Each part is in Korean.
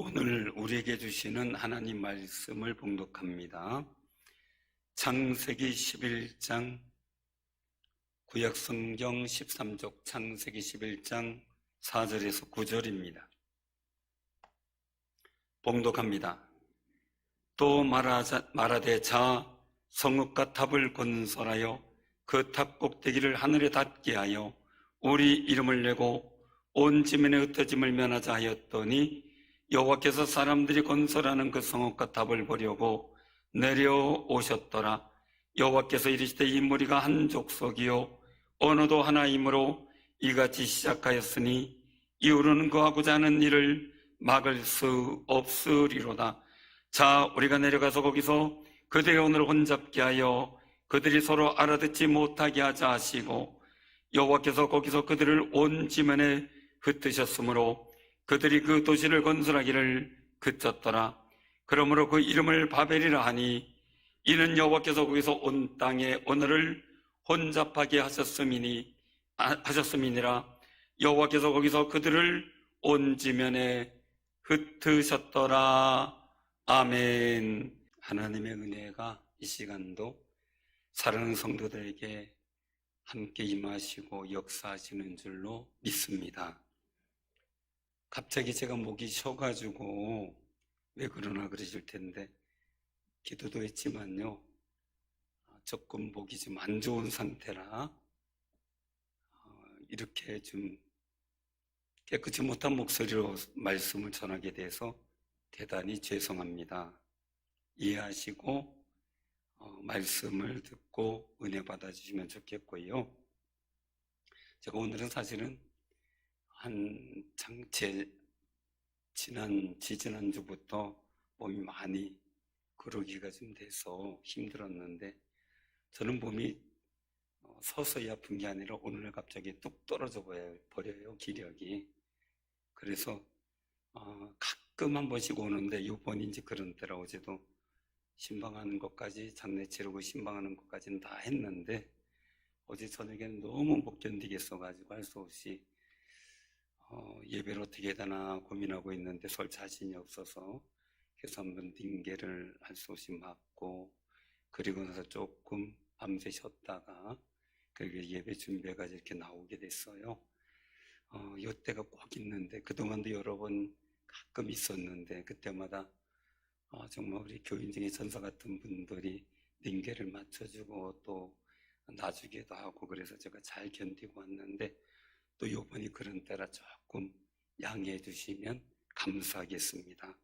오늘 우리에게 주시는 하나님 말씀을 봉독합니다. 창세기 11장, 구약성경 13쪽 창세기 11장 4절에서 9절입니다. 봉독합니다. 또 말하되 자 성읍과 탑을 건설하여 그 탑 꼭대기를 하늘에 닿게 하여 우리 이름을 내고 온 지면에 흩어짐을 면하자 하였더니 여호와께서 사람들이 건설하는 그 성읍과 탑을 보려고 내려오셨더라. 여호와께서 이르시되 이 무리가 한 족속이요 언어도 하나이므로 이같이 시작하였으니 이후로는 그하고자 하는 일을 막을 수 없으리로다. 자 우리가 내려가서 거기서 그들의 언어를 혼잡게 하여 그들이 서로 알아듣지 못하게 하자 하시고 여호와께서 거기서 그들을 온 지면에 흩으셨으므로 그들이 그 도시를 건설하기를 그쳤더라. 그러므로 그 이름을 바벨이라 하니 이는 여호와께서 거기서 온 땅의 언어를 혼잡하게 하셨음이니라. 여호와께서 거기서 그들을 온 지면에 흩으셨더라. 아멘. 하나님의 은혜가 이 시간도 사랑하는 성도들에게 함께 임하시고 역사하시는 줄로 믿습니다. 갑자기 제가 목이 쉬어가지고 왜 그러나 그러실 텐데 기도도 했지만요 조금 목이 좀 안 좋은 상태라 이렇게 좀 깨끗이 못한 목소리로 말씀을 전하게 돼서 대단히 죄송합니다. 이해하시고 말씀을 듣고 은혜 받아주시면 좋겠고요. 제가 오늘은 사실은 지난주부터 몸이 많이 그러기가 좀 돼서 힘들었는데 저는 몸이 서서히 아픈 게 아니라 오늘 갑자기 뚝 떨어져 버려요, 기력이. 그래서 가끔 한 번씩 오는데 이번이 이제 그런 때라 어제도 신방하는 것까지 장례 치르고 신방하는 것까지는 다 했는데 어제 저녁에는 너무 못 견디겠어가지고 할 수 없이 예배를 어떻게 해야 되나 고민하고 있는데 설 자신이 없어서 그래서 한번 링게를 할 수 없이 맞고 그리고 나서 조금 밤새 쉬었다가 그리고 예배 준비해가지고 이렇게 나오게 됐어요. 이때가 꼭 있는데 그동안도 여러 번 가끔 있었는데 그때마다 정말 우리 교인 중에 전사 같은 분들이 링게를 맞춰주고 또 놔주기도 하고 그래서 제가 잘 견디고 왔는데 또 요번이 그런 때라 조금 양해해 주시면 감사하겠습니다.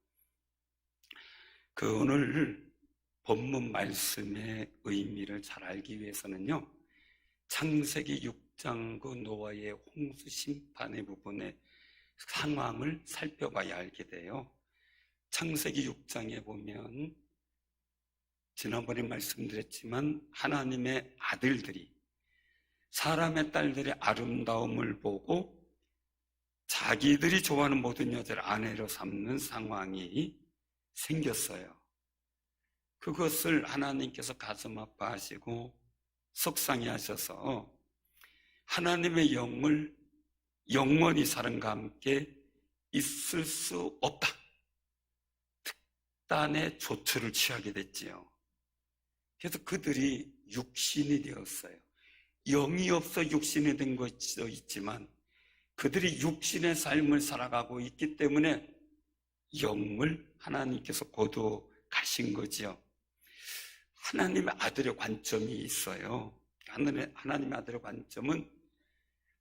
오늘 본문 말씀의 의미를 잘 알기 위해서는요 창세기 6장 그 노아의 홍수 심판의 부분의 상황을 살펴봐야 알게 돼요. 창세기 6장에 보면 지난번에 말씀드렸지만 하나님의 아들들이 사람의 딸들의 아름다움을 보고 자기들이 좋아하는 모든 여자를 아내로 삼는 상황이 생겼어요. 그것을 하나님께서 가슴 아파하시고 속상해 하셔서 하나님의 영을 영원히 사람과 함께 있을 수 없다. 특단의 조처를 취하게 됐지요. 그래서 그들이 육신이 되었어요. 영이 없어 육신이 된 것도 있지만 그들이 육신의 삶을 살아가고 있기 때문에 영을 하나님께서 거두어 가신 거지요. 하나님의 아들의 관점이 있어요. 하나님의 아들의 관점은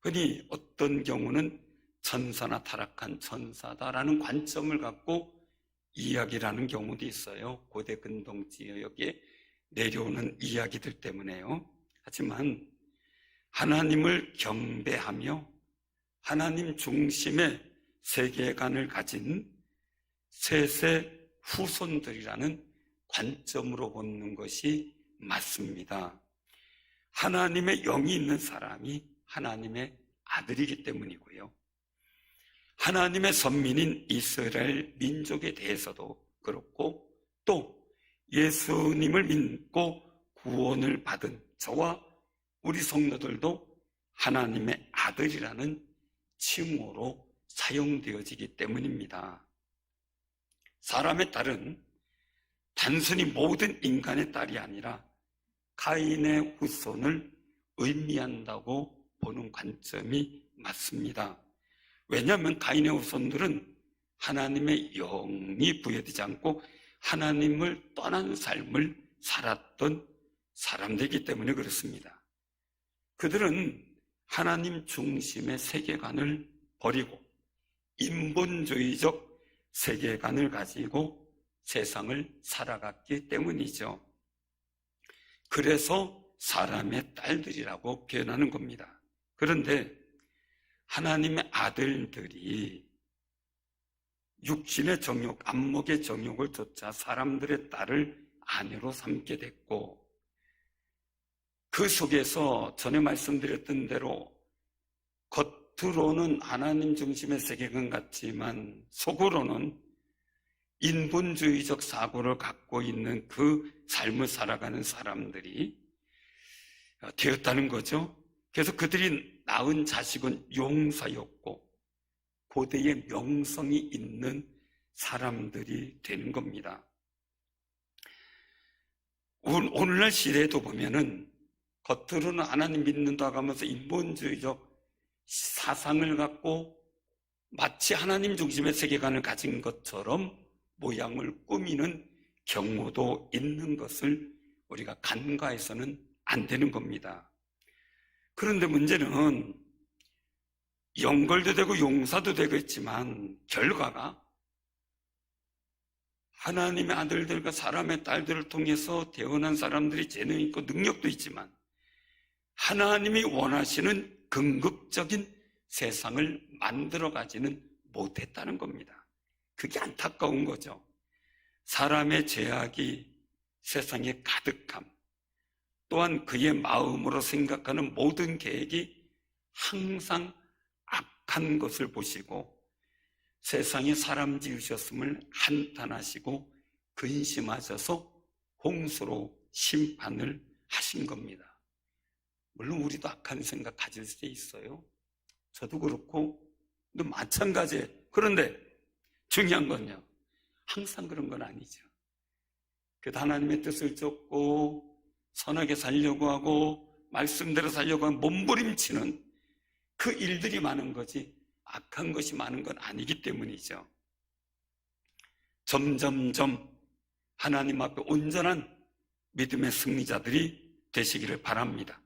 흔히 어떤 경우는 천사나 타락한 천사다라는 관점을 갖고 이야기를 하는 경우도 있어요. 고대 근동 지역에 내려오는 이야기들 때문에요. 하지만 하나님을 경배하며 하나님 중심의 세계관을 가진 셋의 후손들이라는 관점으로 보는 것이 맞습니다. 하나님의 영이 있는 사람이 하나님의 아들이기 때문이고요. 하나님의 선민인 이스라엘 민족에 대해서도 그렇고 또 예수님을 믿고 구원을 받은 저와 우리 성도들도 하나님의 아들이라는 칭호로 사용되어지기 때문입니다. 사람의 딸은 단순히 모든 인간의 딸이 아니라 가인의 후손을 의미한다고 보는 관점이 맞습니다. 왜냐하면 가인의 후손들은 하나님의 영이 부여되지 않고 하나님을 떠난 삶을 살았던 사람들이기 때문에 그렇습니다. 그들은 하나님 중심의 세계관을 버리고 인본주의적 세계관을 가지고 세상을 살아갔기 때문이죠. 그래서 사람의 딸들이라고 표현하는 겁니다. 그런데 하나님의 아들들이 육신의 정욕, 안목의 정욕을 쫓아 사람들의 딸을 아내로 삼게 됐고, 그 속에서 전에 말씀드렸던 대로 겉으로는 하나님 중심의 세계관 같지만 속으로는 인본주의적 사고를 갖고 있는 그 삶을 살아가는 사람들이 되었다는 거죠. 그래서 그들이 낳은 자식은 용사였고 고대의 명성이 있는 사람들이 되는 겁니다. 오늘날 시대에도 보면은 겉으로는 하나님 믿는다고 하면서 인본주의적 사상을 갖고 마치 하나님 중심의 세계관을 가진 것처럼 모양을 꾸미는 경우도 있는 것을 우리가 간과해서는 안 되는 겁니다. 그런데 문제는 영걸도 되고 용사도 되겠지만 결과가 하나님의 아들들과 사람의 딸들을 통해서 태어난 사람들이 재능 있고 능력도 있지만 하나님이 원하시는 긍극적인 세상을 만들어가지는 못했다는 겁니다. 그게 안타까운 거죠. 사람의 죄악이 세상에 가득함, 또한 그의 마음으로 생각하는 모든 계획이 항상 악한 것을 보시고 세상에 사람 지으셨음을 한탄하시고 근심하셔서 홍수로 심판을 하신 겁니다. 물론 우리도 악한 생각 가질 수 있어요. 저도 그렇고 또 마찬가지예요. 그런데 중요한 건요, 항상 그런 건 아니죠. 그래도 하나님의 뜻을 쫓고 선하게 살려고 하고 말씀대로 살려고 하면 몸부림치는 그 일들이 많은 거지 악한 것이 많은 건 아니기 때문이죠. 점점점 하나님 앞에 온전한 믿음의 승리자들이 되시기를 바랍니다.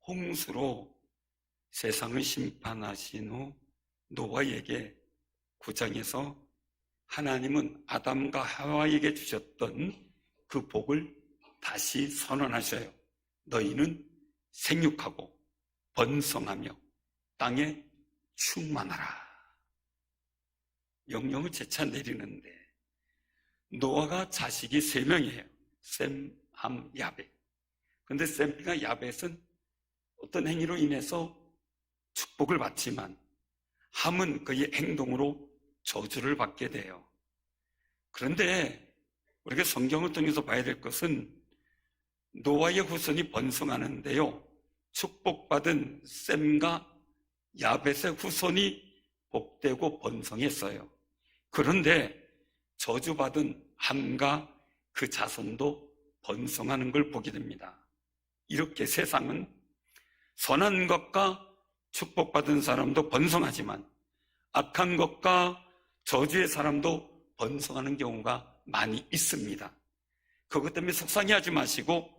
홍수로 세상을 심판하신 후 노아에게 9장에서 하나님은 아담과 하와에게 주셨던 그 복을 다시 선언하셔요. 너희는 생육하고 번성하며 땅에 충만하라. 명령을 재차 내리는데 노아가 자식이 3명이에요. 셈, 함, 야벳. 그런데 셈과 야벳은 어떤 행위로 인해서 축복을 받지만 함은 그의 행동으로 저주를 받게 돼요. 그런데 우리가 성경을 통해서 봐야 될 것은 노아의 후손이 번성하는데요, 축복받은 셈과 야벳의 후손이 복되고 번성했어요. 그런데 저주받은 함과 그 자손도 번성하는 걸 보게 됩니다. 이렇게 세상은 선한 것과 축복받은 사람도 번성하지만 악한 것과 저주의 사람도 번성하는 경우가 많이 있습니다. 그것 때문에 속상해하지 마시고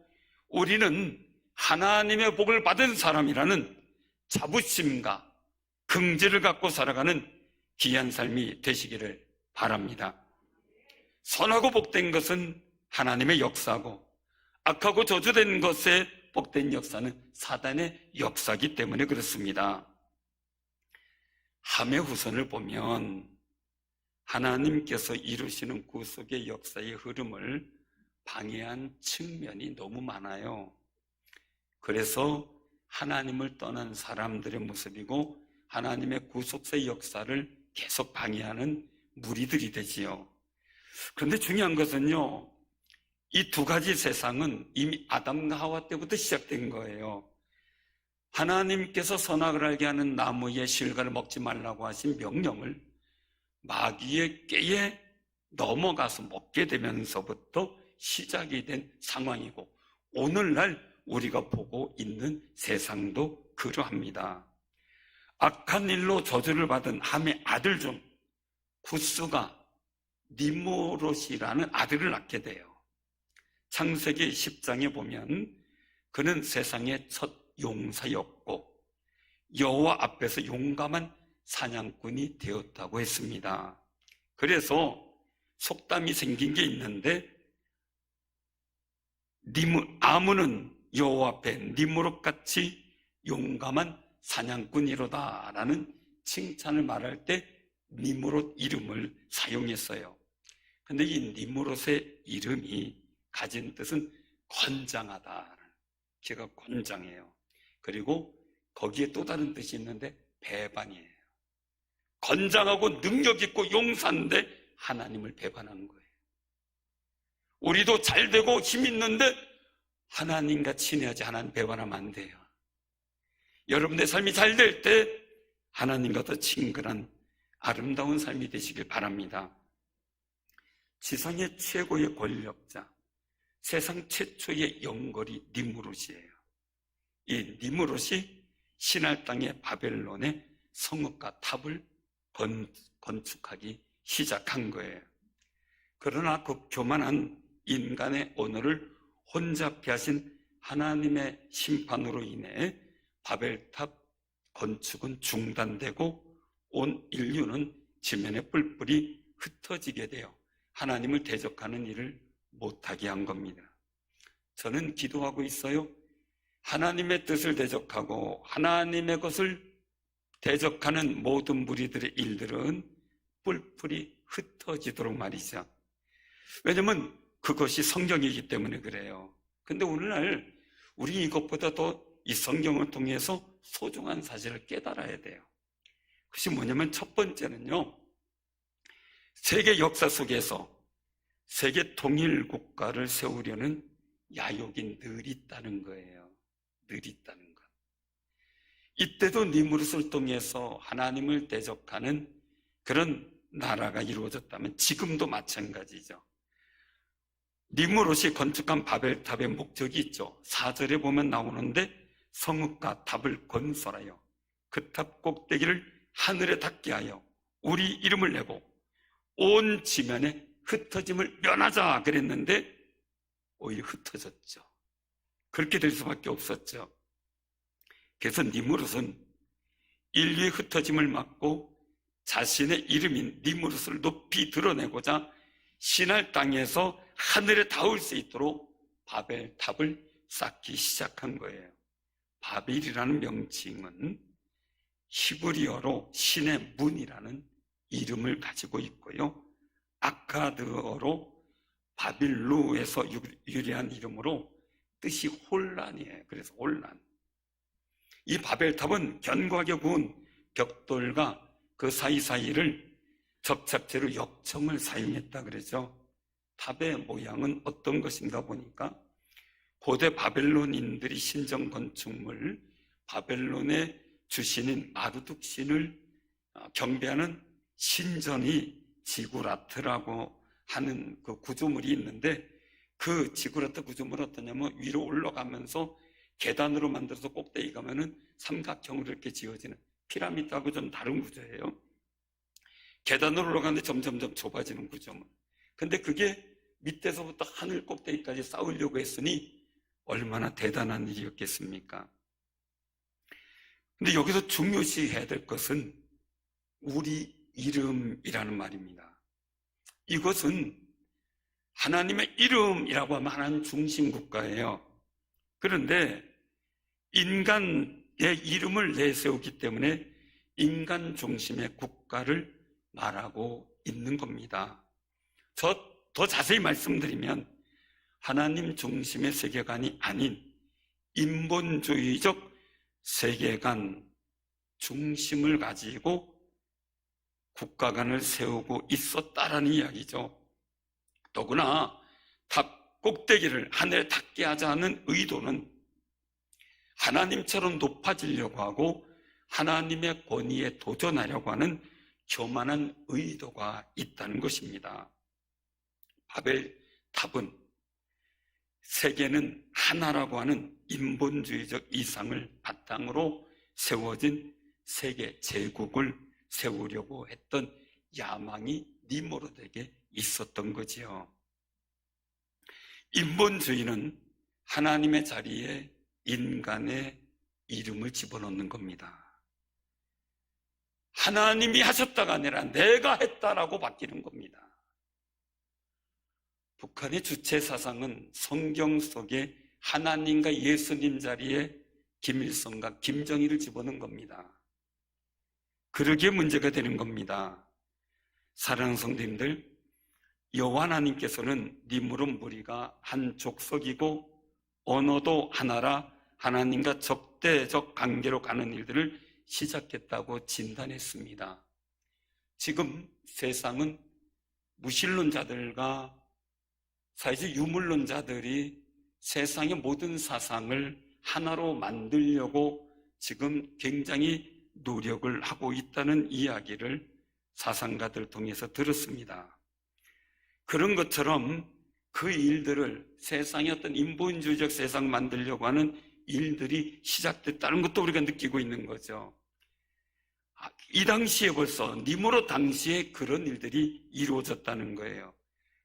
우리는 하나님의 복을 받은 사람이라는 자부심과 긍지를 갖고 살아가는 귀한 삶이 되시기를 바랍니다. 선하고 복된 것은 하나님의 역사고 악하고 저주된 것에 복된 역사는 사단의 역사이기 때문에 그렇습니다. 함의 후손을 보면 하나님께서 이루시는 구속의 역사의 흐름을 방해한 측면이 너무 많아요. 그래서 하나님을 떠난 사람들의 모습이고 하나님의 구속의 역사를 계속 방해하는 무리들이 되지요. 그런데 중요한 것은요, 이 두 가지 세상은 이미 아담과 하와 때부터 시작된 거예요. 하나님께서 선악을 알게 하는 나무의 실과를 먹지 말라고 하신 명령을 마귀의 꾀에 넘어가서 먹게 되면서부터 시작이 된 상황이고, 오늘날 우리가 보고 있는 세상도 그러합니다. 악한 일로 저주를 받은 함의 아들 중 구스가 니므롯이라는 아들을 낳게 돼요. 창세기 10장에 보면 그는 세상의 첫 용사였고 여호와 앞에서 용감한 사냥꾼이 되었다고 했습니다. 그래서 속담이 생긴 게 있는데, 아문은 여호와 앞에 니므롯같이 용감한 사냥꾼이로다 라는 칭찬을 말할 때 니므롯 이름을 사용했어요. 근데 이 니므롯의 이름이 가진 뜻은 건장하다, 걔가 건장해요. 그리고 거기에 또 다른 뜻이 있는데 배반이에요. 건장하고 능력 있고 용사인데 하나님을 배반하는 거예요. 우리도 잘 되고 힘 있는데 하나님과 친해야지 하나님 배반하면 안 돼요. 여러분의 삶이 잘 될 때 하나님과 더 친근한 아름다운 삶이 되시길 바랍니다. 지상의 최고의 권력자, 세상 최초의 영걸이 니므롯이에요. 이 니므롯이 신할 땅의 바벨론의 성읍과 탑을 건축하기 시작한 거예요. 그러나 그 교만한 인간의 언어를 혼잡케 하신 하나님의 심판으로 인해 바벨탑 건축은 중단되고 온 인류는 지면에 뿔뿔이 흩어지게 되어 하나님을 대적하는 일을 못하게 한 겁니다. 저는 기도하고 있어요. 하나님의 뜻을 대적하고 하나님의 것을 대적하는 모든 무리들의 일들은 뿔뿔이 흩어지도록 말이죠. 왜냐면 그것이 성경이기 때문에 그래요. 근데 오늘날 우리 이것보다 더 이 성경을 통해서 소중한 사실을 깨달아야 돼요. 그것이 뭐냐면 첫 번째는요, 세계 역사 속에서 세계 통일 국가를 세우려는 야욕이 늘 있다는 거예요. 늘 있다는 것. 이때도 니므롯을 통해서 하나님을 대적하는 그런 나라가 이루어졌다면 지금도 마찬가지죠. 니므롯이 건축한 바벨탑의 목적이 있죠. 4절에 보면 나오는데 성읍과 탑을 건설하여 그 탑 꼭대기를 하늘에 닿게 하여 우리 이름을 내고 온 지면에 흩어짐을 면하자 그랬는데 오히려 흩어졌죠. 그렇게 될 수밖에 없었죠. 그래서 니므롯은 인류의 흩어짐을 막고 자신의 이름인 니므롯을 높이 드러내고자 신할 땅에서 하늘에 닿을 수 있도록 바벨탑을 쌓기 시작한 거예요. 바벨이라는 명칭은 히브리어로 신의 문이라는 이름을 가지고 있고요, 아카드어로 바빌루에서 유래한 이름으로 뜻이 혼란이에요. 그래서 혼란. 이 바벨탑은 견고하게 구운 벽돌과 그 사이사이를 접착제로 역청을 사용했다 그러죠. 탑의 모양은 어떤 것인가 보니까 고대 바벨론인들이 신전 건축물 바벨론의 주신인 마르둑 신을 경배하는 신전이 지구라트라고 하는 그 구조물이 있는데, 그 지구라트 구조물은 어떠냐면 위로 올라가면서 계단으로 만들어서 꼭대기 가면은 삼각형으로 이렇게 지어지는 피라미드하고 좀 다른 구조예요. 계단으로 올라가는데 점점점 좁아지는 구조물. 근데 그게 밑에서부터 하늘 꼭대기까지 쌓으려고 했으니 얼마나 대단한 일이었겠습니까? 근데 여기서 중요시해야 될 것은 우리 이름이라는 말입니다. 이것은 하나님의 이름이라고 하면 하나님 중심 국가예요. 그런데 인간의 이름을 내세우기 때문에 인간 중심의 국가를 말하고 있는 겁니다. 더 자세히 말씀드리면 하나님 중심의 세계관이 아닌 인본주의적 세계관 중심을 가지고 국가관을 세우고 있었다라는 이야기죠. 더구나 탑 꼭대기를 하늘에 닿게 하자는 의도는 하나님처럼 높아지려고 하고 하나님의 권위에 도전하려고 하는 교만한 의도가 있다는 것입니다. 바벨탑은 세계는 하나라고 하는 인본주의적 이상을 바탕으로 세워진 세계 제국을 세우려고 했던 야망이 니무롯에게 있었던 거지요. 인본주의는 하나님의 자리에 인간의 이름을 집어넣는 겁니다. 하나님이 하셨다가 아니라 내가 했다라고 바뀌는 겁니다. 북한의 주체 사상은 성경 속에 하나님과 예수님 자리에 김일성과 김정일을 집어넣은 겁니다. 그러기에 문제가 되는 겁니다. 사랑하는 성도님들, 여호와 하나님께서는 니무롯 무리가 한 족속이고 언어도 하나라 하나님과 적대적 관계로 가는 일들을 시작했다고 진단했습니다. 지금 세상은 무신론자들과 사회주의 유물론자들이 세상의 모든 사상을 하나로 만들려고 지금 굉장히 노력을 하고 있다는 이야기를 사상가들 통해서 들었습니다. 그런 것처럼 그 일들을 세상의 어떤 인본주의적 세상 만들려고 하는 일들이 시작됐다는 것도 우리가 느끼고 있는 거죠. 이 당시에 벌써 니무롯 당시에 그런 일들이 이루어졌다는 거예요.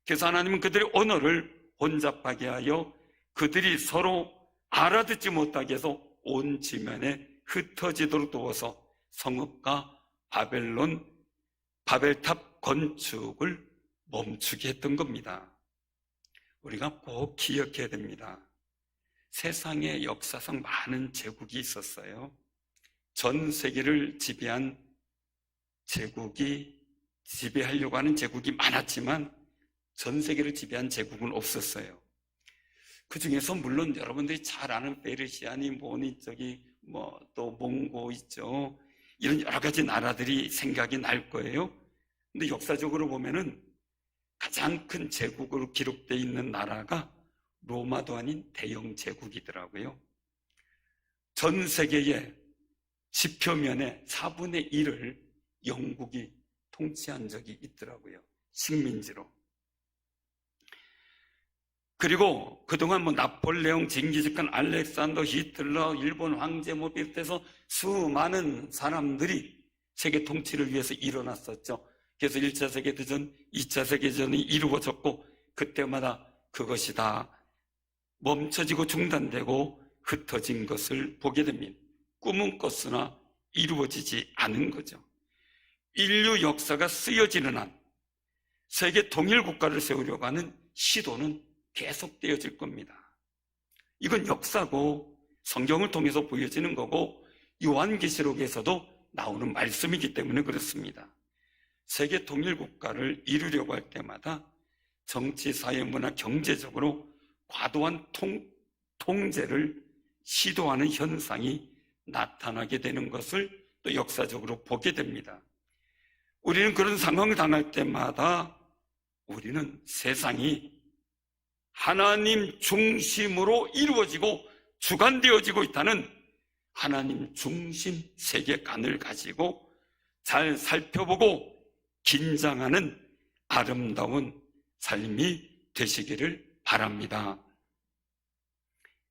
그래서 하나님은 그들의 언어를 혼잡하게 하여 그들이 서로 알아듣지 못하게 해서 온 지면에 흩어지도록 두어서 성읍과 바벨탑 건축을 멈추게 했던 겁니다. 우리가 꼭 기억해야 됩니다. 세상의 역사상 많은 제국이 있었어요. 전 세계를 지배한 제국이, 지배하려고 하는 제국이 많았지만 전 세계를 지배한 제국은 없었어요. 그 중에서 물론 여러분들이 잘 아는 페르시아니 뭐니 또 몽고 있죠. 이런 여러 가지 나라들이 생각이 날 거예요. 근데 역사적으로 보면은 가장 큰 제국으로 기록되어 있는 나라가 로마도 아닌 대영 제국이더라고요. 전 세계의 지표면의 4분의 1을 영국이 통치한 적이 있더라고요. 식민지로. 그리고 그동안 나폴레옹, 징기스칸, 알렉산더, 히틀러, 일본 황제 비롯해서 수많은 사람들이 세계 통치를 위해서 일어났었죠. 그래서 1차 세계대전, 2차 세계대전이 이루어졌고 그때마다 그것이 다 멈춰지고 중단되고 흩어진 것을 보게 됩니다. 꿈은 꿨으나 이루어지지 않은 거죠. 인류 역사가 쓰여지는 한 세계 통일 국가를 세우려고 하는 시도는 계속되어질 겁니다. 이건 역사고 성경을 통해서 보여지는 거고 요한계시록에서도 나오는 말씀이기 때문에 그렇습니다. 세계 통일 국가를 이루려고 할 때마다 정치, 사회, 문화, 경제적으로 과도한 통제를 시도하는 현상이 나타나게 되는 것을 또 역사적으로 보게 됩니다. 우리는 그런 상황을 당할 때마다 우리는 세상이 하나님 중심으로 이루어지고 주관되어지고 있다는 하나님 중심 세계관을 가지고 잘 살펴보고 긴장하는 아름다운 삶이 되시기를 바랍니다.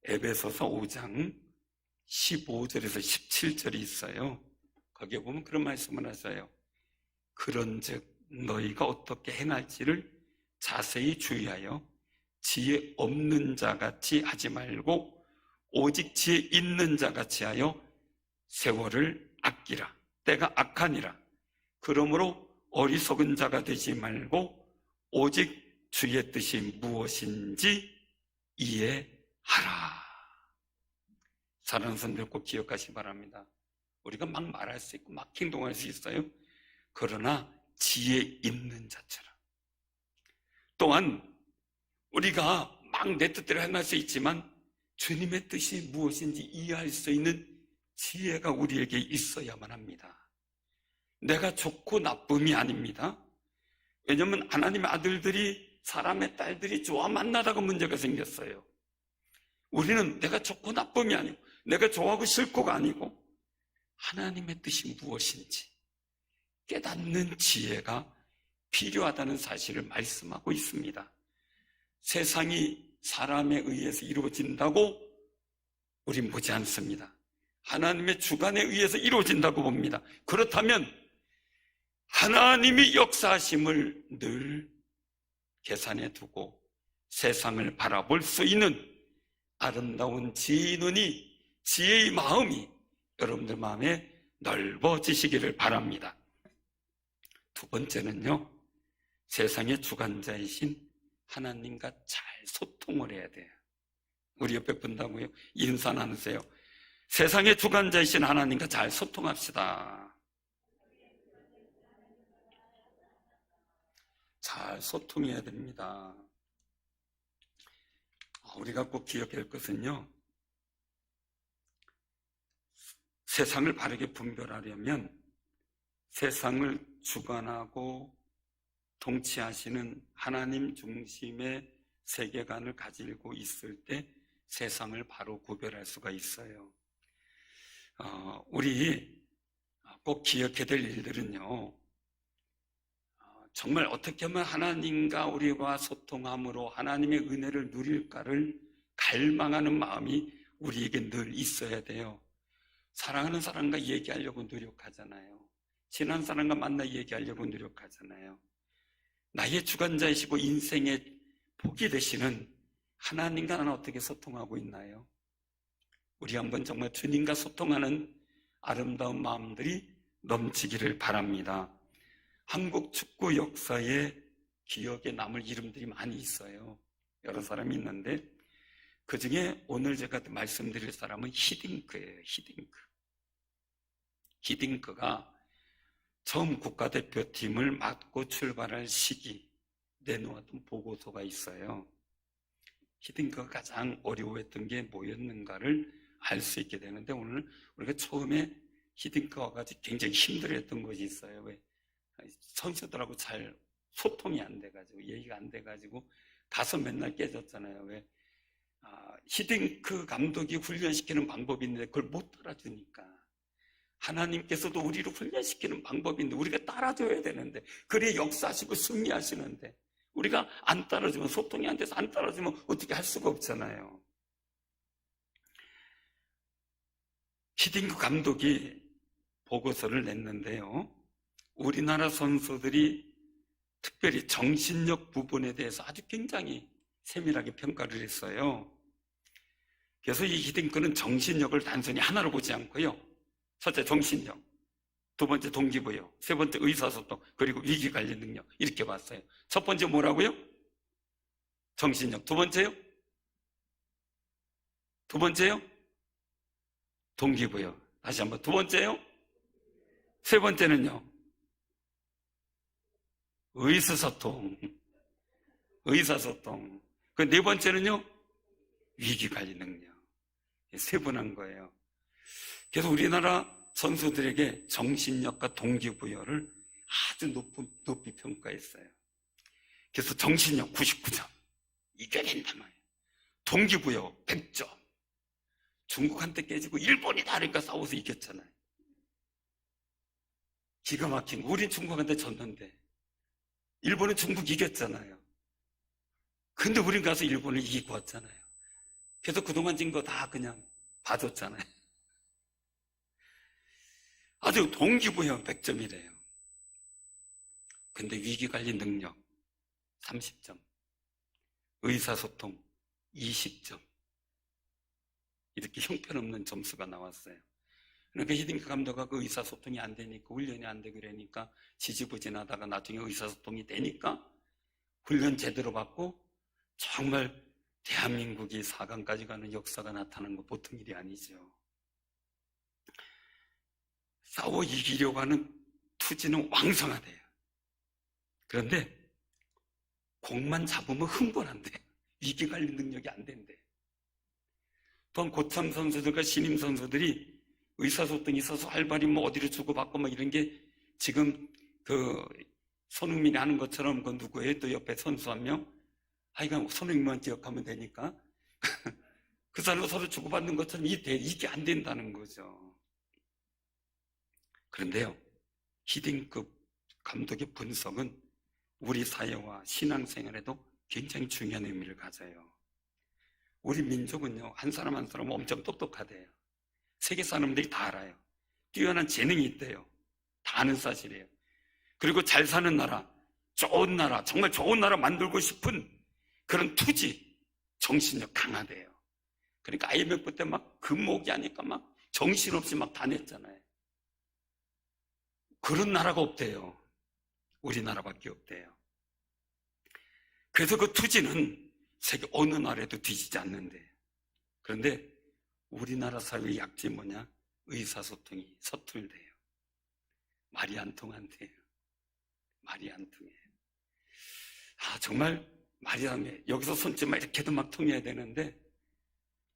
에베소서 5장 15절에서 17절이 있어요. 거기에 보면 그런 말씀을 하세요. 그런즉 너희가 어떻게 행할지를 자세히 주의하여 지혜 없는 자같이 하지 말고 오직 지혜 있는 자같이 하여 세월을 아끼라. 때가 악하니라. 그러므로 어리석은 자가 되지 말고 오직 주의 뜻이 무엇인지 이해하라. 사랑하는 성도들 꼭 기억하시기 바랍니다. 우리가 막 말할 수 있고 막 행동할 수 있어요. 그러나 지혜 있는 자처럼. 또한 우리가 막 내 뜻대로 행할 수 있지만 주님의 뜻이 무엇인지 이해할 수 있는 지혜가 우리에게 있어야만 합니다. 내가 좋고 나쁨이 아닙니다. 왜냐하면 하나님의 아들들이 사람의 딸들이 좋아 만나다가 문제가 생겼어요. 우리는 내가 좋고 나쁨이 아니고 내가 좋아하고 싫고가 아니고 하나님의 뜻이 무엇인지 깨닫는 지혜가 필요하다는 사실을 말씀하고 있습니다. 세상이 사람에 의해서 이루어진다고 우린 보지 않습니다. 하나님의 주관에 의해서 이루어진다고 봅니다. 그렇다면 하나님이 역사하심을 늘 계산해 두고 세상을 바라볼 수 있는 아름다운 지혜의 눈이, 지혜의 마음이 여러분들 마음에 넓어지시기를 바랍니다. 두 번째는요, 세상의 주관자이신 하나님과 잘 소통을 해야 돼요. 우리 옆에 분다고요? 인사 나누세요. 세상의 주관자이신 하나님과 잘 소통합시다. 잘 소통해야 됩니다. 우리가 꼭 기억해야 할 것은요, 세상을 바르게 분별하려면 세상을 주관하고 통치하시는 하나님 중심의 세계관을 가지고 있을 때 세상을 바로 구별할 수가 있어요. 우리 꼭 기억해야 될 일들은요, 정말 어떻게 하면 하나님과 우리와 소통함으로 하나님의 은혜를 누릴까를 갈망하는 마음이 우리에게 늘 있어야 돼요. 사랑하는 사람과 얘기하려고 노력하잖아요. 친한 사람과 만나 얘기하려고 노력하잖아요. 나의 주관자이시고 인생의 복이 되시는 하나님과 나는 어떻게 소통하고 있나요? 우리 한번 정말 주님과 소통하는 아름다운 마음들이 넘치기를 바랍니다. 한국 축구 역사에 기억에 남을 이름들이 많이 있어요. 여러 사람이 있는데 그 중에 오늘 제가 말씀드릴 사람은 히딩크예요. 히딩크가 처음 국가대표팀을 맡고 출발할 시기 내놓았던 보고서가 있어요. 히딩크가 가장 어려워했던 게 뭐였는가를 알 수 있게 되는데, 오늘 우리가 처음에 히딩크가 가지고 굉장히 힘들어했던 것이 있어요. 왜? 선수들하고 잘 소통이 안 돼가지고, 얘기가 안 돼가지고 가서 맨날 깨졌잖아요. 왜? 히딩크 감독이 훈련시키는 방법이 있는데 그걸 못 따라주니까. 하나님께서도 우리를 훈련시키는 방법이 있는데 우리가 따라줘야 되는데, 그래 역사하시고 승리하시는데 우리가 안 따라주면, 소통이 안 돼서 안 따라주면 어떻게 할 수가 없잖아요. 히딩크 감독이 보고서를 냈는데요, 우리나라 선수들이 특별히 정신력 부분에 대해서 아주 굉장히 세밀하게 평가를 했어요. 그래서 이 히딩크는 정신력을 단순히 하나로 보지 않고요, 첫째 정신력, 두 번째 동기부여, 세 번째 의사소통, 그리고 위기관리 능력, 이렇게 봤어요. 첫 번째 뭐라고요? 정신력. 두 번째요? 동기부여. 다시 한번. 두 번째요? 세 번째는요? 의사소통. 그 네 번째는요? 위기관리 능력. 세분한 거예요. 그래서 우리나라 선수들에게 정신력과 동기부여를 아주 높이 평가했어요. 그래서 정신력 99점. 이겨야 된단 말이에요. 동기부여 100점. 중국한테 깨지고 일본이 다르니까 싸워서 이겼잖아요. 기가 막힌 거. 우린 중국한테 졌는데 일본은 중국 이겼잖아요. 근데 우린 가서 일본을 이기고 왔잖아요. 그래서 그동안 진 거 다 그냥 봐줬잖아요. 아주 동기부여 100점이래요. 근데 위기관리 능력 30점, 의사소통 20점, 이렇게 형편없는 점수가 나왔어요. 그러니까 히딩크 감독가 그 의사소통이 안 되니까, 훈련이 안 되고 그러니까 지지부진하다가 나중에 의사소통이 되니까 훈련 제대로 받고 정말 대한민국이 4강까지 가는 역사가 나타나는 거 보통 일이 아니죠. 싸워 이기려고 하는 투지는 왕성하대요. 그런데 공만 잡으면 흥분한대. 위기관리 능력이 안 된대. 또한 고참 선수들과 신임 선수들이 의사소통이 있어서 활발히 뭐 어디로 주고받고 뭐 이런 게 지금 그 손흥민이 하는 것처럼, 그 누구예요? 또 옆에 선수 한 명? 하여간 손흥민만 기억하면 되니까 그 사람과 서로 주고받는 것처럼 이게 안 된다는 거죠. 그런데요, 히딩크 감독의 분석은 우리 사회와 신앙생활에도 굉장히 중요한 의미를 가져요. 우리 민족은요, 한 사람 한 사람 엄청 똑똑하대요. 세계 사람들이 다 알아요. 뛰어난 재능이 있대요. 다 아는 사실이에요. 그리고 잘 사는 나라, 좋은 나라, 정말 좋은 나라 만들고 싶은 그런 투지, 정신력 강하대요. 그러니까 IMF 때 막 금목이 하니까 막 정신없이 막 다 냈잖아요. 그런 나라가 없대요. 우리나라밖에 없대요. 그래서 그 투지는 세계 어느 나라에도 뒤지지 않는데, 그런데 우리나라 사회의 약점이 뭐냐? 의사소통이 서툴대요. 말이 안 통한대요. 말이 안 통해요. 정말 말이 안 돼. 여기서 손짓만 이렇게도 막 통해야 되는데,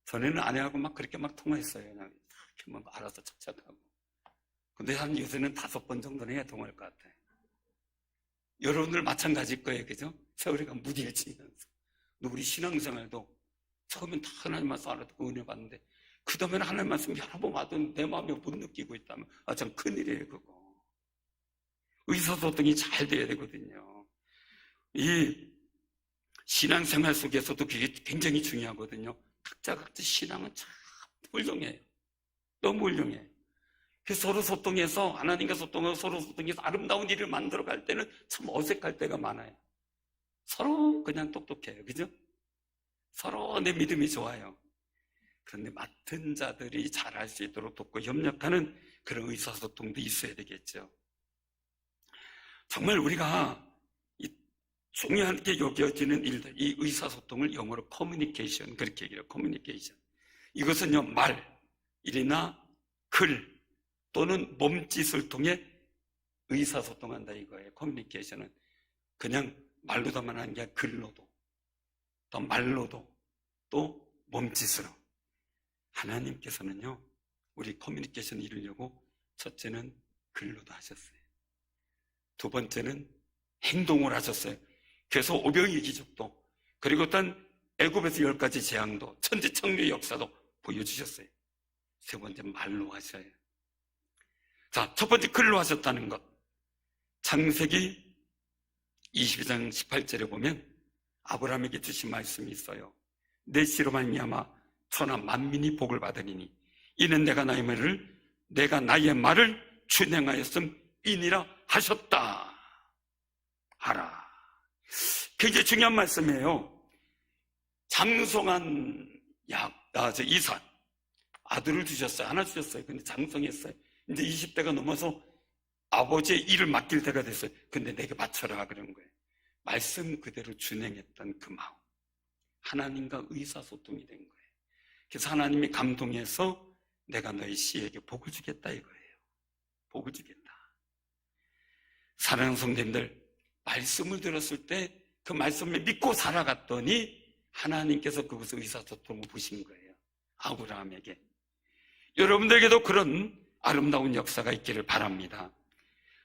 전에는 아내하고 막 그렇게 막 통화했어요. 그냥 이렇게 막 알아서 착착하고. 근데 한 요새는 5번 정도는 해야 통할 것 같아요. 여러분들 마찬가지일 거예요. 그죠? 세월이가 무디를 치면서. 근데 우리 신앙생활도 처음엔 다 하나님 말씀 알아듣고 은혜 받는데, 그 다음에는 하나님 말씀 여러 번 받은 내 마음에 못 느끼고 있다면, 참 큰일이에요, 그거. 의사소통이 잘 돼야 되거든요. 이 신앙생활 속에서도 그게 굉장히 중요하거든요. 각자 신앙은 참 훌륭해요. 너무 훌륭해요. 서로 소통해서, 하나님과 소통하고 서로 소통해서 아름다운 일을 만들어 갈 때는 참 어색할 때가 많아요. 서로 그냥 똑똑해요. 그죠? 서로 내 믿음이 좋아요. 그런데 맡은 자들이 잘할 수 있도록 돕고 협력하는 그런 의사소통도 있어야 되겠죠. 정말 우리가 중요하게 여겨지는 일들, 이 의사소통을 영어로 커뮤니케이션, 그렇게 얘기해요. 커뮤니케이션. 이것은요, 말이나 글 또는 몸짓을 통해 의사소통한다 이거예요. 커뮤니케이션은 그냥 말로다만 하는 게 아니라 글로도, 또 말로도, 또 몸짓으로. 하나님께서는요, 우리 커뮤니케이션을 이루려고 첫째는 글로도 하셨어요. 두 번째는 행동을 하셨어요. 그래서 오병이의 기적도, 그리고 어떤 애굽에서 10가지 재앙도, 천지창조의 역사도 보여주셨어요. 세 번째 말로 하셔요. 자, 첫 번째 글로 하셨다는 것. 창세기 22장 18절에 보면 아브라함에게 주신 말씀이 있어요. 내 씨로 말미암아 천하 만민이 복을 받으리니 이는 내가 나의 말을 준행하였음이니라 하셨다 하라. 굉장히 중요한 말씀이에요. 장성한 이삭 아들을 주셨어요. 하나 주셨어요. 근데 장성했어요. 이제 20대가 넘어서 아버지의 일을 맡길 때가 됐어요. 근데 내게 바쳐라 그런 거예요. 말씀 그대로 준행했던 그 마음, 하나님과 의사소통이 된 거예요. 그래서 하나님이 감동해서 내가 너희 씨에게 복을 주겠다 이거예요. 복을 주겠다. 사랑하는 성도님들, 말씀을 들었을 때 그 말씀을 믿고 살아갔더니 하나님께서 그것을 의사소통을 보신 거예요. 아브라함에게. 여러분들에게도 그런 아름다운 역사가 있기를 바랍니다.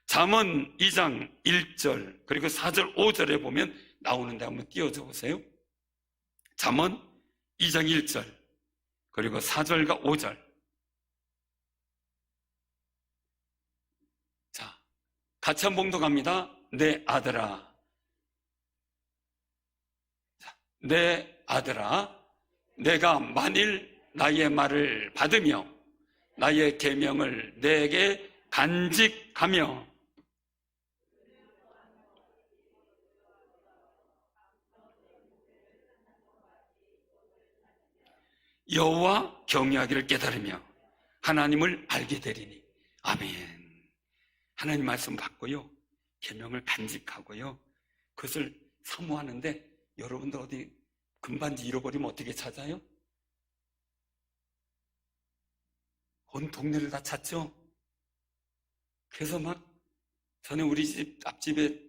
잠언 2장 1절 그리고 4절 5절에 보면 나오는데 한번 띄워줘 보세요. 잠언 2장 1절 그리고 4절과 5절. 자, 같이 한번 봉독합니다. 내 아들아, 내가 만일 나의 말을 받으며 나의 계명을 내게 간직하며 여호와 경외하기를 깨달으며 하나님을 알게 되리니. 아멘. 하나님 말씀 받고요, 계명을 간직하고요, 그것을 사모하는데, 여러분들 어디 금반지 잃어버리면 어떻게 찾아요? 온 동네를 다 찾죠? 그래서 막 전에 우리 집 앞집에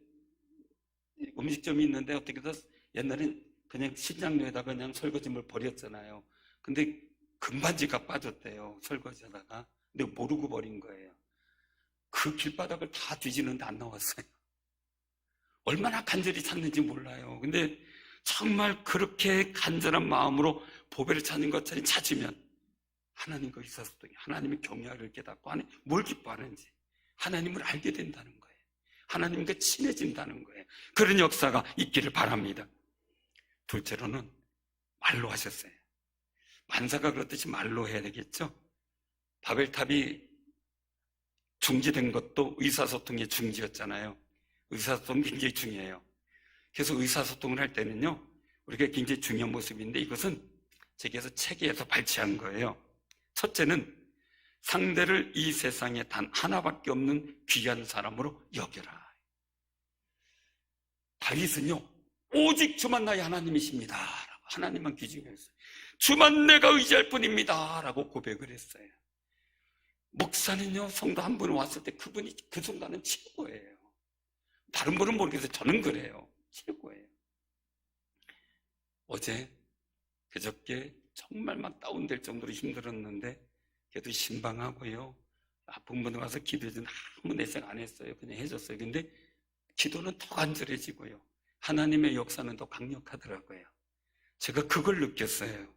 음식점이 있는데 어떻게 해서 옛날엔 그냥 신장류에다가 그냥 설거지물 버렸잖아요. 근데 금반지가 빠졌대요, 설거지하다가. 근데 모르고 버린 거예요. 그 길바닥을 다 뒤지는데 안 나왔어요. 얼마나 간절히 찾는지 몰라요. 근데 정말 그렇게 간절한 마음으로 보배를 찾는 것처럼 찾으면 하나님과 의사소통이, 하나님의 경외를 깨닫고 뭘 기뻐하는지 하나님을 알게 된다는 거예요. 하나님과 친해진다는 거예요. 그런 역사가 있기를 바랍니다. 둘째로는 말로 하셨어요. 만사가 그렇듯이 말로 해야 되겠죠. 바벨탑이 중지된 것도 의사소통의 중지였잖아요. 의사소통 굉장히 중요해요. 그래서 의사소통을 할 때는요, 우리가 굉장히 중요한 모습인데, 이것은 제게서 체계에서 발췌한 거예요. 첫째는 상대를 이 세상에 단 하나밖에 없는 귀한 사람으로 여겨라. 다윗은요, 오직 주만 나의 하나님이십니다 라고 하나님만 귀중했어요. 주만 내가 의지할 뿐입니다 라고 고백을 했어요. 목사는요, 성도 한 분 왔을 때 그분이 그 순간은 최고예요. 다른 분은 모르겠어요. 저는 그래요. 최고예요. 어제 그저께 정말 막 다운될 정도로 힘들었는데 그래도 신방하고요, 아픈 분들 와서 기도해 준 아무 내색 안 했어요. 그냥 해줬어요. 근데 기도는 더 간절해지고요, 하나님의 역사는 더 강력하더라고요. 제가 그걸 느꼈어요.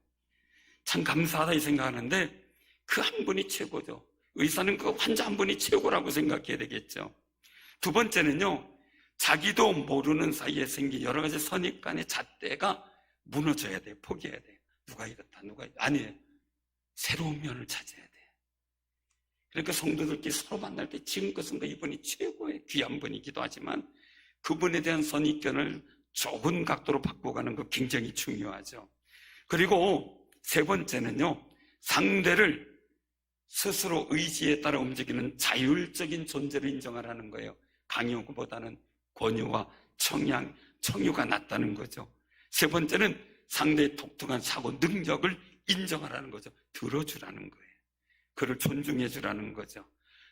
참 감사하다 이 생각하는데, 그 한 분이 최고죠. 의사는 그 환자 한 분이 최고라고 생각해야 되겠죠. 두 번째는요, 자기도 모르는 사이에 생긴 여러 가지 선입관의 잣대가 무너져야 돼요. 포기해야 돼요. 누가 이렇다, 아니에요. 새로운 면을 찾아야 돼요. 그러니까 성도들끼리 서로 만날 때 지금껏은 이분이 최고의 귀한 분이기도 하지만 그분에 대한 선입견을 좁은 각도로 바꿔가는 거 굉장히 중요하죠. 그리고 세 번째는요, 상대를 스스로 의지에 따라 움직이는 자율적인 존재를 인정하라는 거예요. 강요보다는 권유와 청유가 낫다는 거죠. 세 번째는 상대의 독특한 사고 능력을 인정하라는 거죠. 들어주라는 거예요. 그를 존중해 주라는 거죠.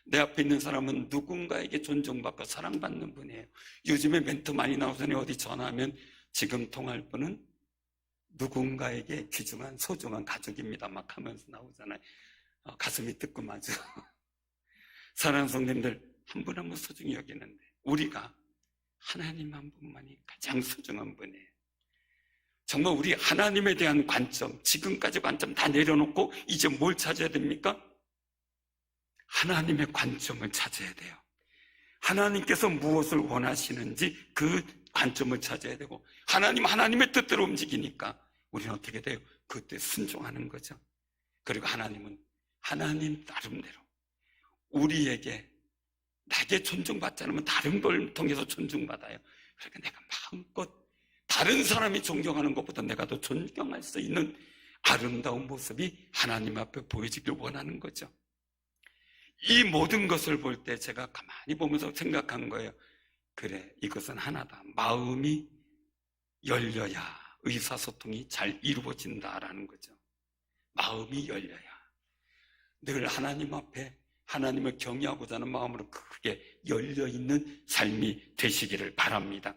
내 앞에 있는 사람은 누군가에게 존중받고 사랑받는 분이에요. 요즘에 멘트 많이 나오잖아요. 어디 전화하면 지금 통할 분은 누군가에게 귀중한 소중한 가족입니다 막 하면서 나오잖아요. 가슴이 뜨끔하죠. 사랑하는 성도님들, 한 분 한 분 소중히 여기는데 우리가 하나님 한 분만이 가장 소중한 분이에요. 정말 우리 하나님에 대한 관점, 지금까지 관점 다 내려놓고 이제 뭘 찾아야 됩니까? 하나님의 관점을 찾아야 돼요. 하나님께서 무엇을 원하시는지 그 관점을 찾아야 되고, 하나님의 뜻대로 움직이니까 우리는 어떻게 돼요? 그 뜻에 순종하는 거죠. 그리고 하나님은 하나님 나름대로 우리에게, 나에게 존중받지 않으면 다른 걸 통해서 존중받아요. 그러니까 내가 마음껏 다른 사람이 존경하는 것보다 내가 더 존경할 수 있는 아름다운 모습이 하나님 앞에 보여지길 원하는 거죠. 이 모든 것을 볼 때 제가 가만히 보면서 생각한 거예요. 그래, 이것은 하나다. 마음이 열려야 의사소통이 잘 이루어진다라는 거죠. 마음이 열려야. 늘 하나님 앞에 하나님을 경외하고자 하는 마음으로 크게 열려있는 삶이 되시기를 바랍니다.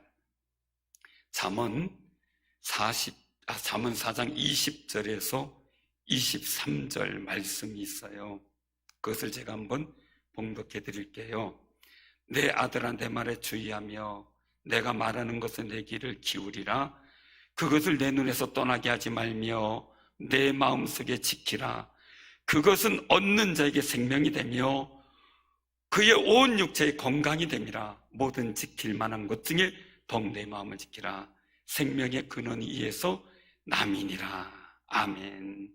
잠언 4장 20절에서 23절 말씀이 있어요. 그것을 제가 한번 봉독해 드릴게요. 내 아들아, 내 말에 주의하며 내가 말하는 것에 내 귀를 기울이라. 그것을 내 눈에서 떠나게 하지 말며 내 마음속에 지키라. 그것은 얻는 자에게 생명이 되며 그의 온 육체의 건강이 됨이라. 모든 지킬 만한 것 중에 더욱 내 마음을 지키라. 생명의 근원이 이에서 남이니라. 아멘.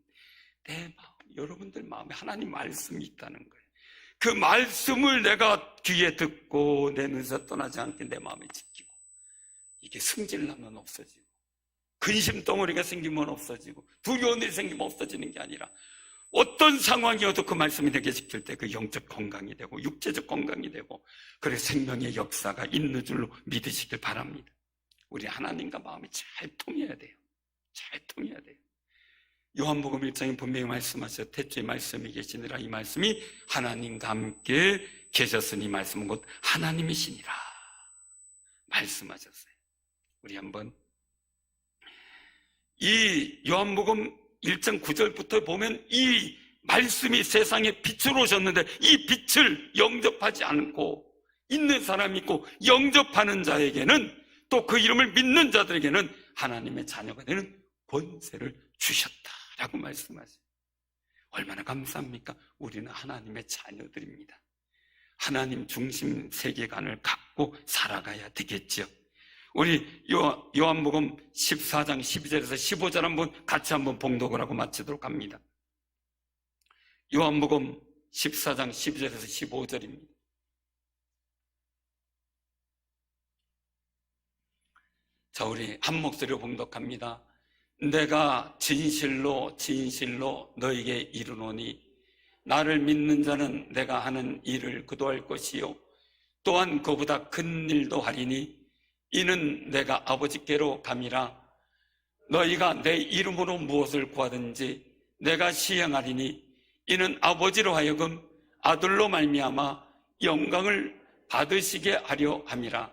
내 마음, 여러분들 마음에 하나님 말씀이 있다는 거예요. 그 말씀을 내가 귀에 듣고 내 눈에서 떠나지 않게 내 마음에 지키고, 이게 승질나면 없어지고, 근심 덩어리가 생기면 없어지고, 두려운 일이 생기면 없어지는 게 아니라 어떤 상황이어도 그 말씀이 내게 지킬 때 그 영적 건강이 되고 육체적 건강이 되고, 그래 생명의 역사가 있는 줄로 믿으시길 바랍니다. 우리 하나님과 마음이 잘 통해야 돼요. 잘 통해야 돼요. 요한복음 1장에 분명히 말씀하셨어요. 태초에 말씀이 계시니라. 이 말씀이 하나님과 함께 계셨으니 말씀은 곧 하나님이시니라 말씀하셨어요. 우리 한번 이 요한복음 1장 9절부터 보면 이 말씀이 세상에 빛으로 오셨는데 이 빛을 영접하지 않고 있는 사람이 있고, 영접하는 자에게는, 또 그 이름을 믿는 자들에게는 하나님의 자녀가 되는 권세를 주셨다라고 말씀하세요. 얼마나 감사합니까? 우리는 하나님의 자녀들입니다. 하나님 중심 세계관을 갖고 살아가야 되겠죠. 우리 요한복음 14장 12절에서 15절 한번 같이 한번 봉독을 하고 마치도록 합니다. 요한복음 14장 12절에서 15절입니다. 자, 우리 한 목소리로 봉독합니다. 내가 진실로 진실로 너에게 이르노니 나를 믿는 자는 내가 하는 일을 그도 할 것이요 또한 그보다 큰 일도 하리니 이는 내가 아버지께로 감이라. 너희가 내 이름으로 무엇을 구하든지 내가 시행하리니 이는 아버지로 하여금 아들로 말미암아 영광을 받으시게 하려 함이라.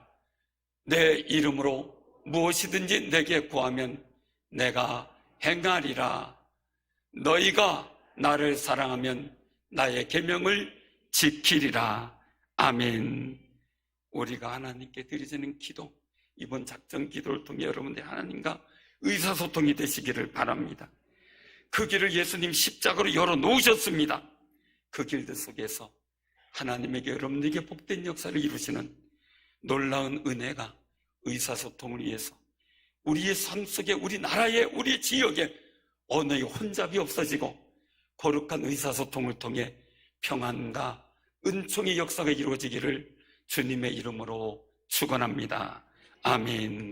내 이름으로 무엇이든지 내게 구하면 내가 행하리라. 너희가 나를 사랑하면 나의 계명을 지키리라. 아멘. 우리가 하나님께 드리는 기도, 이번 작전 기도를 통해 여러분들 하나님과 의사소통이 되시기를 바랍니다. 그 길을 예수님 십자가로 열어놓으셨습니다. 그 길들 속에서 하나님에게 여러분에게 복된 역사를 이루시는 놀라운 은혜가 의사소통을 위해서 우리의 삶 속에, 우리 나라에, 우리 지역에 언어의 혼잡이 없어지고 거룩한 의사소통을 통해 평안과 은총의 역사가 이루어지기를 주님의 이름으로 축원합니다. 아멘.